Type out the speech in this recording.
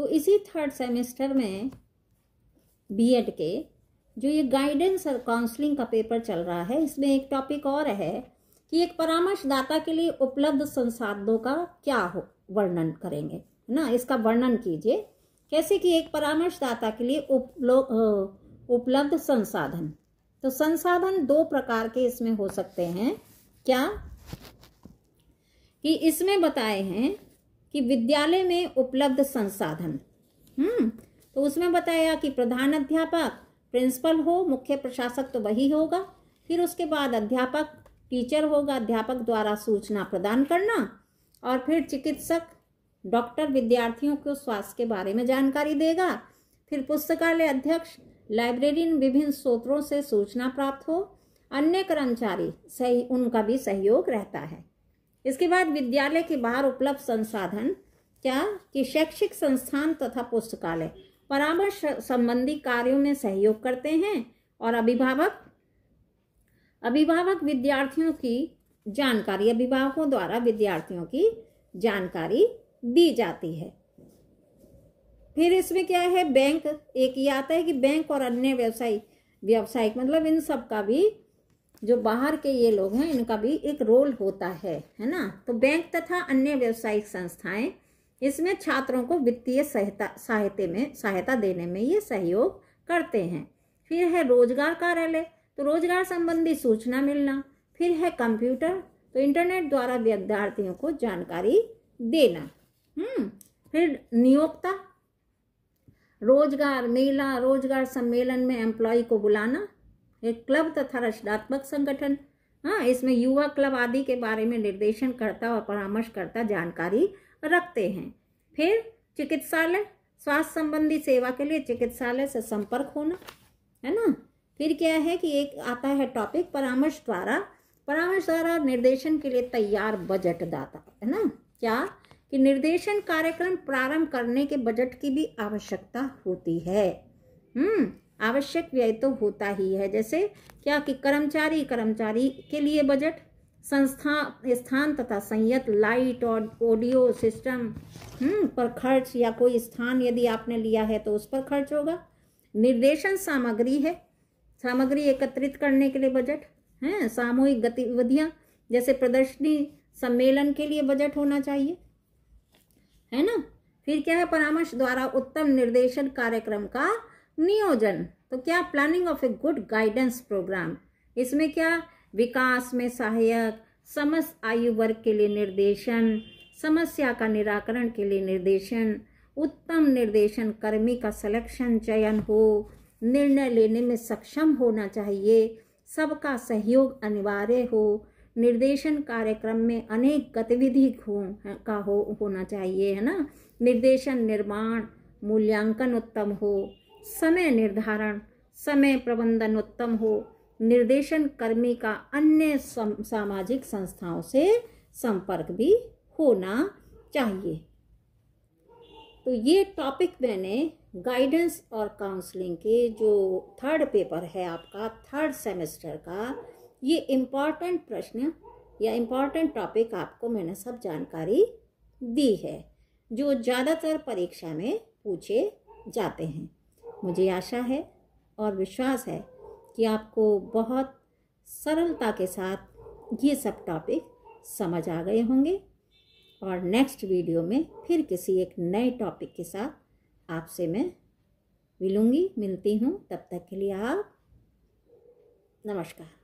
तो इसी third semester में बीएड के जो ये गाइडेंस और काउंसलिंग का पेपर चल रहा है, इसमें एक टॉपिक और है कि एक परामर्शदाता के लिए उपलब्ध संसाधनों का क्या वर्णन करेंगे, है ना। इसका वर्णन कीजिए कैसे कि एक परामर्शदाता के लिए उपलब्ध संसाधन। तो संसाधन दो प्रकार के इसमें हो सकते हैं। क्या कि इसमें बताए हैं कि विद्यालय में उपलब्ध संसाधन, तो उसमें बताया कि प्रधान अध्यापक प्रिंसिपल हो, मुख्य प्रशासक तो वही होगा, फिर उसके बाद अध्यापक टीचर होगा, अध्यापक द्वारा सूचना प्रदान करना, और फिर चिकित्सक डॉक्टर विद्यार्थियों को स्वास्थ्य के बारे में जानकारी देगा, फिर पुस्तकालय अध्यक्ष लाइब्रेरियन विभिन्न स्रोतों से सूचना प्राप्त हो, अन्य कर्मचारी सही उनका भी सहयोग रहता है। इसके बाद विद्यालय के बाहर उपलब्ध संसाधन क्या कि शैक्षिक संस्थान तथा पुस्तकालय परामर्श संबंधी कार्यों में सहयोग करते हैं, और अभिभावक विद्यार्थियों की जानकारी, अभिभावकों द्वारा विद्यार्थियों की जानकारी दी जाती है। फिर इसमें क्या है, बैंक एक ये आता है कि बैंक और अन्य व्यावसायिक मतलब इन सब का भी जो बाहर के ये लोग हैं इनका भी एक रोल होता है ना। तो बैंक तथा अन्य व्यावसायिक संस्थाएं इसमें छात्रों को वित्तीय सहायता देने में ये सहयोग करते हैं। फिर है रोजगार कार्यालय, तो रोजगार संबंधी सूचना मिलना। फिर है कंप्यूटर, तो इंटरनेट द्वारा विद्यार्थियों को जानकारी देना। फिर नियोक्ता, रोजगार मेला, रोजगार सम्मेलन में एम्प्लॉय को बुलाना। एक क्लब तथा रचनात्मक संगठन, इसमें युवा क्लब आदि के बारे में निर्देशनकर्ता और परामर्शकर्ता जानकारी रखते हैं। फिर चिकित्सालय, स्वास्थ्य संबंधी सेवा के लिए चिकित्सालय से संपर्क होना, है ना। फिर क्या है कि एक आता है टॉपिक परामर्श द्वारा निर्देशन के लिए तैयार बजट दाता, है ना। क्या कि निर्देशन कार्यक्रम प्रारंभ करने के बजट की भी आवश्यकता होती है। आवश्यक व्यय तो होता ही है, जैसे क्या कि कर्मचारी के लिए बजट, स्थान तथा संयंत्र, लाइट और ऑडियो सिस्टम पर खर्च, या कोई स्थान यदि आपने लिया है तो उस पर खर्च होगा। निर्देशन सामग्री है, सामग्री एकत्रित करने के लिए बजट है। सामूहिक गतिविधियां जैसे प्रदर्शनी, सम्मेलन के लिए बजट होना चाहिए, है ना। फिर क्या है, परामर्श द्वारा उत्तम निर्देशन कार्यक्रम का नियोजन, तो क्या planning of a good guidance program. इसमें क्या विकास में सहायक, समस्त आयु वर्ग के लिए निर्देशन, समस्या का निराकरण के लिए निर्देशन, उत्तम निर्देशन कर्मी का सिलेक्शन चयन हो, निर्णय लेने में सक्षम होना चाहिए, सबका सहयोग अनिवार्य हो, निर्देशन कार्यक्रम में अनेक गतिविधि होना चाहिए, है ना। निर्देशन निर्माण मूल्यांकन उत्तम हो, समय निर्धारण समय प्रबंधन उत्तम हो, निर्देशन कर्मी का अन्य सामाजिक संस्थाओं से संपर्क भी होना चाहिए। तो ये टॉपिक मैंने गाइडेंस और काउंसलिंग के जो थर्ड पेपर है आपका थर्ड सेमेस्टर का, ये इम्पॉर्टेंट प्रश्न या इम्पॉर्टेंट टॉपिक आपको मैंने सब जानकारी दी है जो ज़्यादातर परीक्षा में पूछे जाते हैं। मुझे आशा है और विश्वास है कि आपको बहुत सरलता के साथ ये सब टॉपिक समझ आ गए होंगे, और नेक्स्ट वीडियो में फिर किसी एक नए टॉपिक के साथ आपसे मैं मिलती हूँ। तब तक के लिए आप नमस्कार।